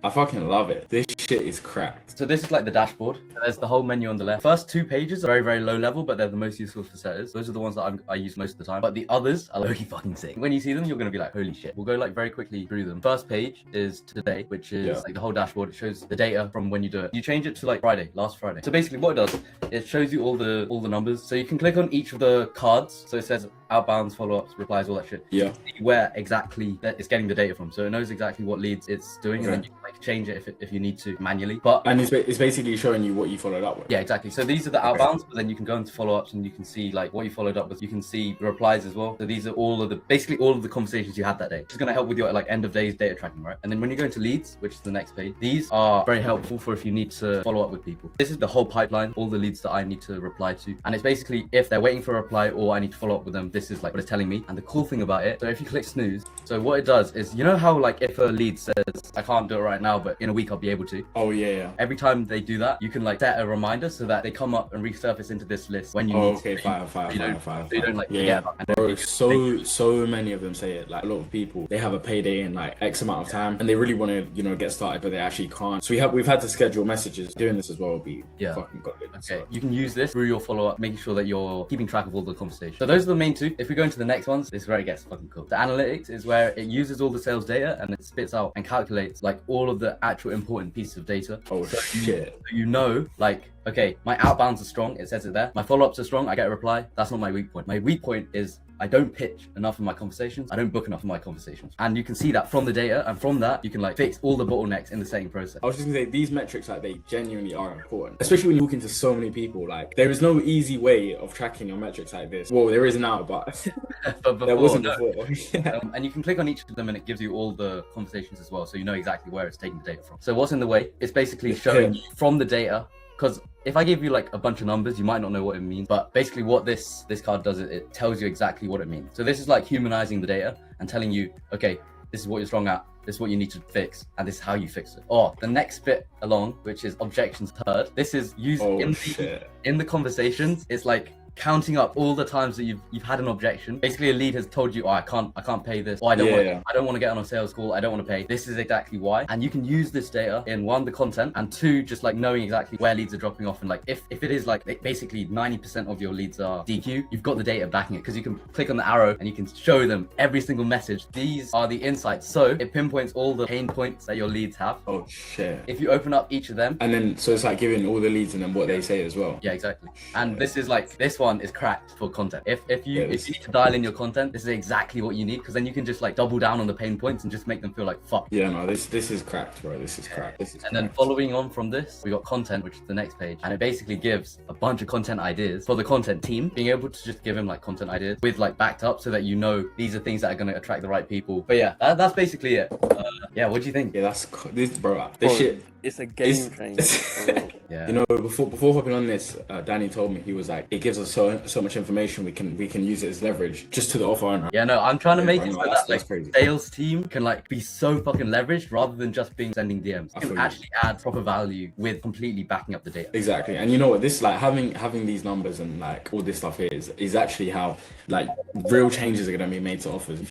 I fucking love it. This shit is cracked. So this is like the dashboard. There's the whole menu on the left. First 2 pages are very, very low level, but they're the most useful for setters. Those are the ones that I use most of the time. But the others are low-key fucking sick. When you see them, you're gonna be like, holy shit. We'll go like very quickly through them. First page is today, which is like the whole dashboard. It shows the data from when you do it. You change it to like Friday, last Friday. So basically what it does, it shows you all the numbers. So you can click on each of the cards. So it says outbounds, follow-ups, replies, all that shit. Yeah. Where exactly that it's getting the data from. So it knows exactly what leads it's doing, and then you can like change it if you need to manually. And it's basically showing you what you followed up with. Yeah, exactly. So these are the outbounds, but then you can go into follow-ups and you can see like what you followed up with. You can see the replies as well. So these are basically all of the conversations you had that day. It's going to help with your like end of days data tracking, right? And then when you go into leads, which is the next page, these are very helpful for if you need to follow up with people. This is the whole pipeline, all the leads that I need to reply to. And it's basically if they're waiting for a reply or I need to follow up with them, this is like what it's telling me. And the cool thing about it, so if you click snooze, so what it does is, you know how like if a lead says, I can't do it right now, but in a week I'll be able to. Oh yeah. Every time they do that, you can like set a reminder so that they come up and resurface into this list when you need okay, to. fine. You don't like Bro, so many of them say it. Like a lot of people, they have a payday in like X amount of time, and they really want to, get started, but they actually can't. So we've had to schedule messages. Doing this as well would be fucking good. Okay, so. you can use this through your follow-up, making sure that you're keeping track of all the conversations. So those are the main two. If we go into the next ones, this is where it gets fucking cool. The analytics is where it uses all the sales data and it spits out and calculates like all of the actual important pieces of data. Oh shit. Like, okay, my outbounds are strong, it says it there. My follow-ups are strong, I get a reply. That's not my weak point. My weak point is I don't pitch enough of my conversations. I don't book enough of my conversations. And you can see that from the data, and from that, you can like fix all the bottlenecks in the setting process. I was just gonna say, these metrics, like they genuinely are important, especially when you talk to so many people. Like there is no easy way of tracking your metrics like this. Well, there is now, but, there wasn't before. And you can click on each of them and it gives you all the conversations as well. So you know exactly where it's taking the data from. So what's in the way? It's basically showing from the data, because if I give you like a bunch of numbers, you might not know what it means. But basically what this card does is it tells you exactly what it means. So this is like humanizing the data and telling you, okay, this is what you're strong at, this is what you need to fix, and this is how you fix it. Or the next bit along, which is objections heard. This is used in the conversations. It's like counting up all the times that you've had an objection. Basically, a lead has told you, oh, I can't pay this, or I don't want to get on a sales call, I don't want to pay. This is exactly why. And you can use this data in one, the content, and two, just like knowing exactly where leads are dropping off. And like if it is like basically 90% of your leads are DQ, you've got the data backing it, because you can click on the arrow and you can show them every single message. These are the insights. So it pinpoints all the pain points that your leads have. Oh shit. If you open up each of them, and then so it's like giving all the leads and then what they say as well. Yeah, exactly. And this is like, this one is cracked for content. If you need to dial in your content, this is exactly what you need, because then you can just like double down on the pain points and just make them feel like fuck. Yeah, no, this is cracked, bro. This is cracked. Then following on from this, we got content, which is the next page, and it basically gives a bunch of content ideas for the content team, being able to just give them like content ideas with like backed up, so that you know these are things that are going to attract the right people. But yeah, that's basically it. Yeah, what do you think? Yeah, this shit. It's a game changer. Yeah. Before hopping on this, Danny told me, he was like, it gives us so much information, we can use it as leverage just to the offer owner. Yeah, no, I'm trying to make it so that like crazy. Sales team can like be so fucking leveraged rather than just being sending DMs. You can actually add proper value with completely backing up the data. Exactly. And you know what, this like having these numbers and like all this stuff here is actually how like real changes are gonna be made to offers.